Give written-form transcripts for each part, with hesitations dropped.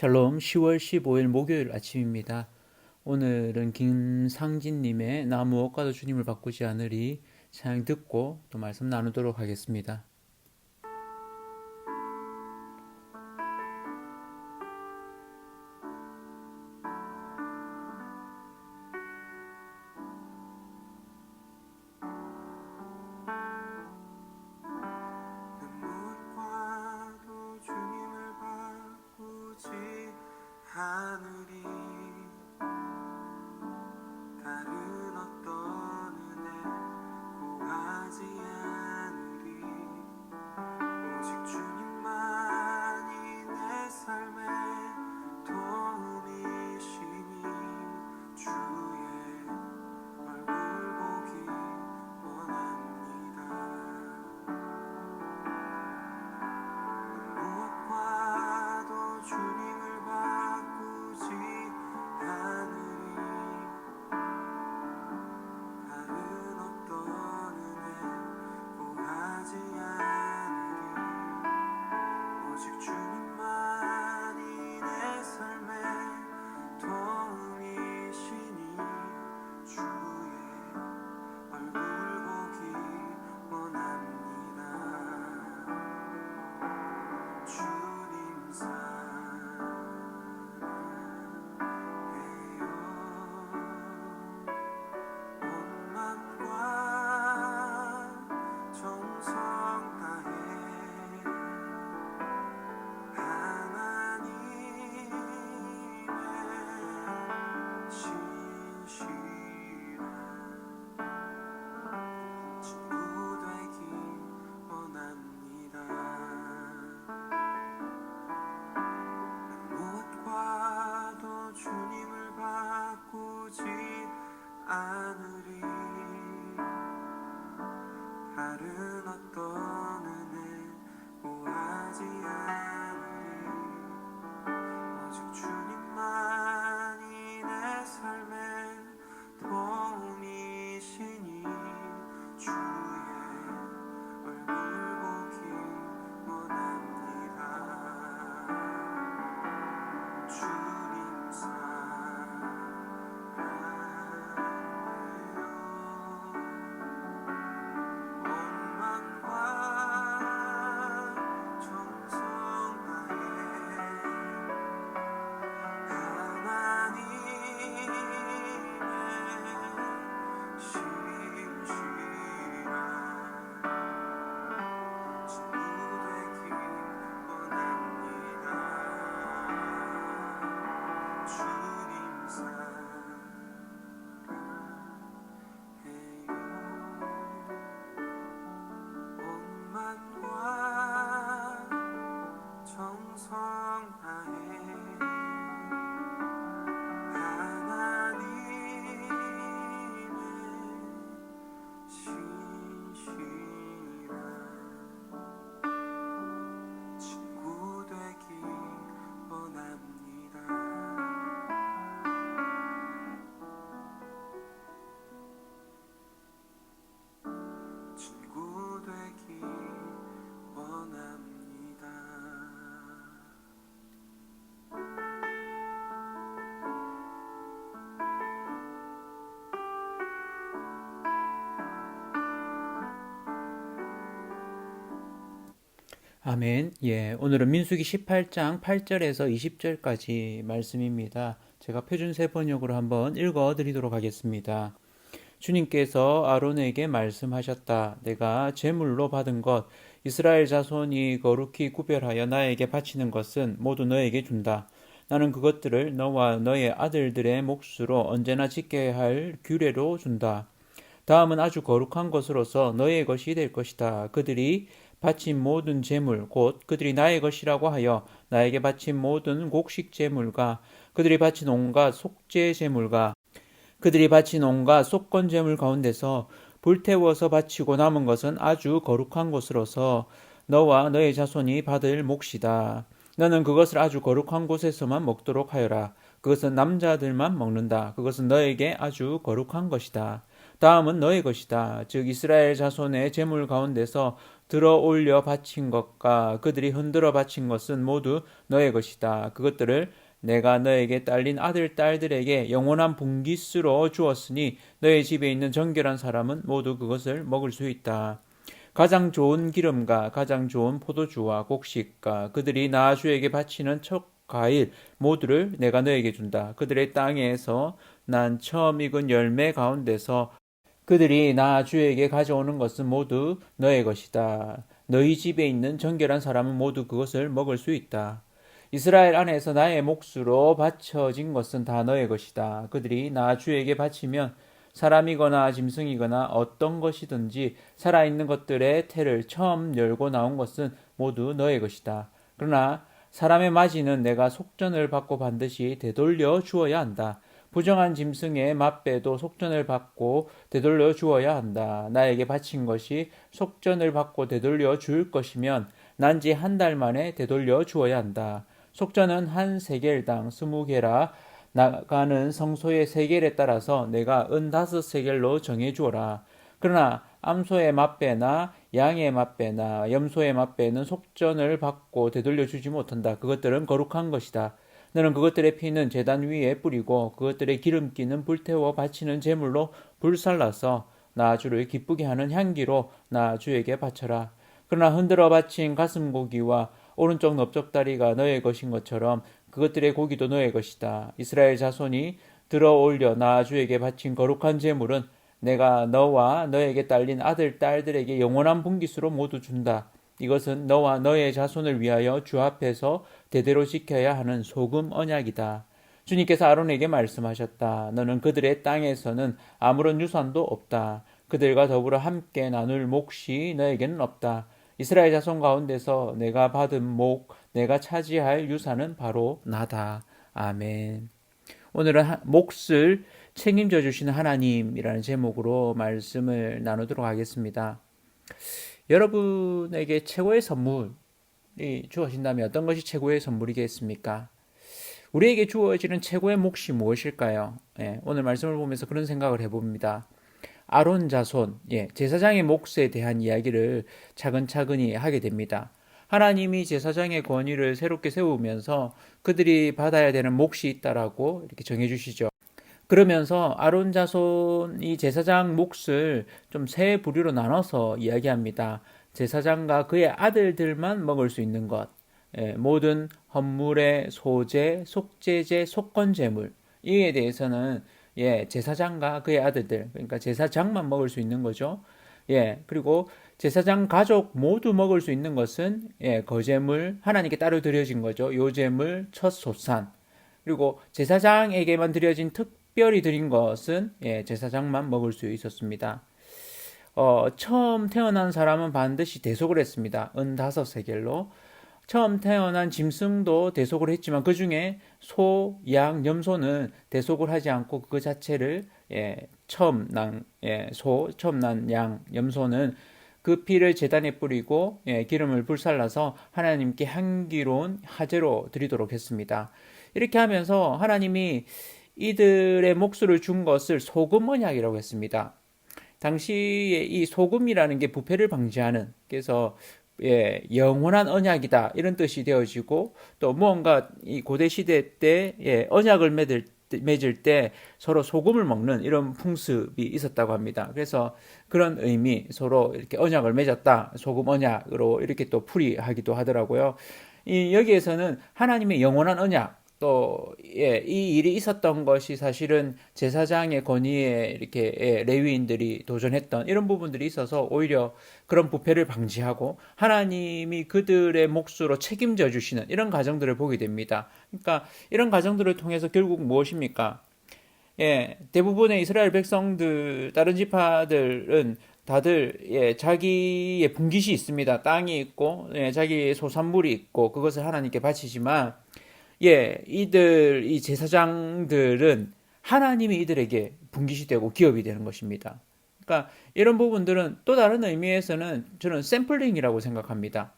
샬롬 10월 15일 목요일 아침입니다. 오늘은 김상진님의 나 무엇과도 주님을 바꾸지 않으리 찬양 듣고 또 말씀 나누도록 하겠습니다. 하늘이 다른 어떤 은혜 구하지 않으리 오직 주님만이 내 삶의 도움이시니 주의 얼굴 보기 원합니다. 무엇과도 주님을 바꾸지 않으리 다른 어떤 은혜 구하지 않으리 오직 주님만이 내 삶의 도움이시니 주의 얼굴 보기 원합니다. 주님 사랑해요. 온 맘과 정성 다해 하나님의 신실한 친구 되기 원합니다. 무엇과도 주님을 바꾸지 않으리 다른 어떤 은혜 구하지 않으리 오직 주님만이 내 삶의 도움이시니 주의 얼굴 보기 원합니다. 주님 사랑해요. 온 맘과 정성 다해 하나님의 신실한 친구 되기 원합니다. 주님 사랑해요. 온 맘과 정성 다해 하나님의 신실한 친구 되기 원합니다. 친구 되기 원합니다. 아멘. 오늘은 민수기 18장 8절에서 20절까지 말씀입니다. 제가 표준세 번역으로 한번 읽어 드리도록 하겠습니다. 주님께서 아론에게 말씀하셨다. 내가 제물로 받은 것, 이스라엘 자손이 거룩히 구별하여 나에게 바치는 것은 모두 너에게 준다. 나는 그것들을 너와 너의 아들들의 몫으로 언제나 지켜야 할 규례로 준다. 다음은 아주 거룩한 것으로서 너의 것이 될 것이다. 그들이 바친 모든 제물, 곧 그들이 나의 것이라고 하여 나에게 바친 모든 곡식 제물과 그들이 바친 온갖 속죄 제물과 그들이 바친 온갖 속건 제물 가운데서 불태워서 바치고 남은 것은 아주 거룩한 것으로서 너와 너의 자손이 받을 몫이다. 너는 그것을 아주 거룩한 곳에서만 먹도록 하여라. 그것은 남자들만 먹는다. 그것은 너에게 아주 거룩한 것이다. 다음은 너의 것이다. 즉 이스라엘 자손의 제물 가운데서 들어 올려 바친 것과 그들이 흔들어 바친 것은 모두 너의 것이다. 그것들을 내가 너에게 딸린 아들, 딸들에게 영원한 분깃으로 주었으니 너의 집에 있는 정결한 사람은 모두 그것을 먹을 수 있다. 가장 좋은 기름과 가장 좋은 포도주와 곡식과 그들이 나 주에게 바치는 첫 과일 모두를 내가 너에게 준다. 그들의 땅에서 난 처음 익은 열매 가운데서 그들이 나 주에게 가져오는 것은 모두 너의 것이다. 너희 집에 있는 정결한 사람은 모두 그것을 먹을 수 있다. 이스라엘 안에서 나의 몫으로 바쳐진 것은 다 너의 것이다. 그들이 나 주에게 바치면 사람이거나 짐승이거나 어떤 것이든지 살아있는 것들의 태를 처음 열고 나온 것은 모두 너의 것이다. 그러나 사람의 맞이는 내가 속전을 받고 반드시 되돌려 주어야 한다. 부정한 짐승의 맛배도 속전을 받고 되돌려 주어야 한다. 나에게 바친 것이 속전을 받고 되돌려 줄 것이면 난지 한 달 만에 되돌려 주어야 한다. 속전은 한 세겔당 20개라 나가는 성소의 세겔에 따라서 내가 은 5세겔로 정해 주어라. 그러나 암소의 맛배나 양의 맛배나 염소의 맛배는 속전을 받고 되돌려 주지 못한다. 그것들은 거룩한 것이다. 너는 그것들의 피는 제단 위에 뿌리고 그것들의 기름기는 불태워 바치는 제물로 불살라서 나 주를 기쁘게 하는 향기로 나 주에게 바쳐라. 그러나 흔들어 바친 가슴고기와 오른쪽 넓적다리가 너의 것인 것처럼 그것들의 고기도 너의 것이다. 이스라엘 자손이 들어 올려 나 주에게 바친 거룩한 제물은 내가 너와 너에게 딸린 아들, 딸들에게 영원한 분깃으로 모두 준다. 이것은 너와 너의 자손을 위하여 주 앞에서 대대로 지켜야 하는 소금 언약이다. 주님께서 아론에게 말씀하셨다. 너는 그들의 땅에서는 아무런 유산도 없다. 그들과 더불어 함께 나눌 몫이 너에게는 없다. 이스라엘 자손 가운데서 내가 받은 목, 내가 차지할 유산은 바로 나다. 아멘. 오늘은 몫을 책임져 주시는 하나님이라는 제목으로 말씀을 나누도록 하겠습니다. 여러분에게 최고의 선물이 주어진다면 어떤 것이 최고의 선물이겠습니까? 우리에게 주어지는 최고의 몫이 무엇일까요? 오늘 말씀을 보면서 그런 생각을 해봅니다. 아론 자손, 제사장의 몫에 대한 이야기를 차근차근히 하게 됩니다. 하나님이 제사장의 권위를 새롭게 세우면서 그들이 받아야 되는 몫이 있다라고 이렇게 정해주시죠. 그러면서 아론 자손이 제사장 몫을 좀 세 부류로 나눠서 이야기합니다. 제사장과 그의 아들들만 먹을 수 있는 것, 모든 헌물의 소제, 속제제, 속건제물 이에 대해서는 제사장과 그의 아들들, 그러니까 제사장만 먹을 수 있는 거죠. 그리고 제사장 가족 모두 먹을 수 있는 것은 거제물, 하나님께 따로 드려진 거죠. 요제물, 첫 소산. 그리고 제사장에게만 드려진 특별히 드린 것은 제사장만 먹을 수 있었습니다. 처음 태어난 사람은 반드시 대속을 했습니다. 은 5세겔로. 처음 태어난 짐승도 대속을 했지만 그 중에 소, 양, 염소는 대속을 하지 않고 그 자체를 처음 난 소, 처음 난 양, 염소는 그 피를 제단에 뿌리고 기름을 불살라서 하나님께 향기로운 화제로 드리도록 했습니다. 이렇게 하면서 하나님이 이들의 몫을 준 것을 소금 언약이라고 했습니다. 당시에 이 소금이라는 게 부패를 방지하는, 그래서 영원한 언약이다 이런 뜻이 되어지고, 또 무언가 이 고대 시대 때 언약을 맺을 때 서로 소금을 먹는 이런 풍습이 있었다고 합니다. 그래서 그런 의미, 서로 이렇게 언약을 맺었다, 소금 언약으로 이렇게 또 풀이하기도 하더라고요. 여기에서는 하나님의 영원한 언약, 또 이 일이 있었던 것이 사실은 제사장의 권위에 이렇게 레위인들이 도전했던 이런 부분들이 있어서 오히려 그런 부패를 방지하고 하나님이 그들의 몫으로 책임져 주시는 이런 가정들을 보게 됩니다. 그러니까 이런 가정들을 통해서 결국 무엇입니까? 대부분의 이스라엘 백성들, 다른 지파들은 다들 자기의 분깃이 있습니다. 땅이 있고 자기의 소산물이 있고 그것을 하나님께 바치지만 이 제사장들은 하나님이 이들에게 분깃이 되고 기업이 되는 것입니다. 그러니까 이런 부분들은 또 다른 의미에서는 저는 샘플링이라고 생각합니다.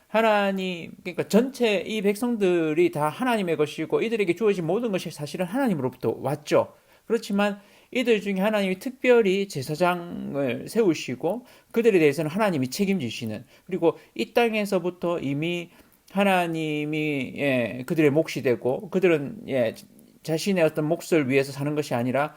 하나님, 그러니까 전체 이 백성들이 다 하나님의 것이고 이들에게 주어진 모든 것이 사실은 하나님으로부터 왔죠. 그렇지만 이들 중에 하나님이 특별히 제사장을 세우시고 그들에 대해서는 하나님이 책임지시는, 그리고 이 땅에서부터 이미 하나님이 그들의 몫이 되고 그들은 자신의 어떤 몫을 위해서 사는 것이 아니라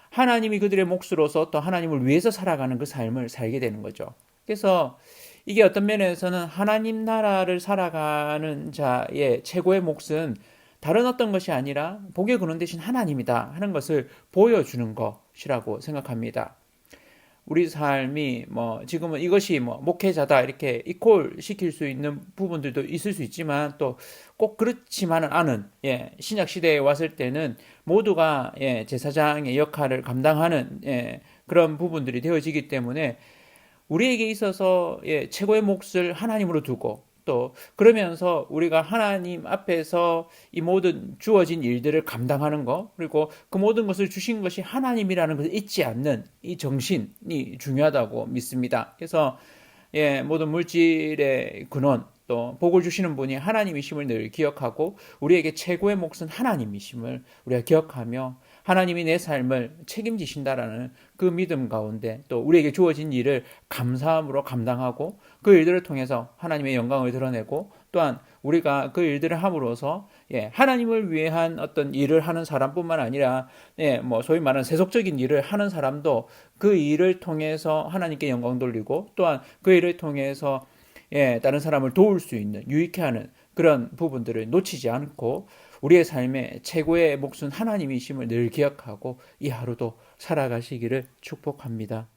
하나님이 그들의 몫으로서 또 하나님을 위해서 살아가는 그 삶을 살게 되는 거죠. 그래서 이게 어떤 면에서는 하나님 나라를 살아가는 자의 최고의 몫은 다른 어떤 것이 아니라 복에 거는 대신 하나님이다 하는 것을 보여주는 것이라고 생각합니다. 우리 삶이 지금은 이것이 목회자다 이렇게 이퀄 시킬 수 있는 부분들도 있을 수 있지만 또 꼭 그렇지만은 않은 신약 시대에 왔을 때는 모두가 제사장의 역할을 감당하는 그런 부분들이 되어지기 때문에 우리에게 있어서 최고의 몫을 하나님으로 두고 또 그러면서 우리가 하나님 앞에서 이 모든 주어진 일들을 감당하는 것, 그리고 그 모든 것을 주신 것이 하나님이라는 것을 잊지 않는 이 정신이 중요하다고 믿습니다. 그래서 모든 물질의 근원 또 복을 주시는 분이 하나님이심을 늘 기억하고 우리에게 최고의 몫은 하나님이심을 우리가 기억하며 하나님이 내 삶을 책임지신다라는 그 믿음 가운데 또 우리에게 주어진 일을 감사함으로 감당하고 그 일들을 통해서 하나님의 영광을 드러내고 또한 우리가 그 일들을 함으로써 하나님을 위한 어떤 일을 하는 사람뿐만 아니라 소위 말하는 세속적인 일을 하는 사람도 그 일을 통해서 하나님께 영광 돌리고 또한 그 일을 통해서 다른 사람을 도울 수 있는 유익해 하는 그런 부분들을 놓치지 않고 우리의 삶의 최고의 몫은 하나님이심을 늘 기억하고 이 하루도 살아가시기를 축복합니다.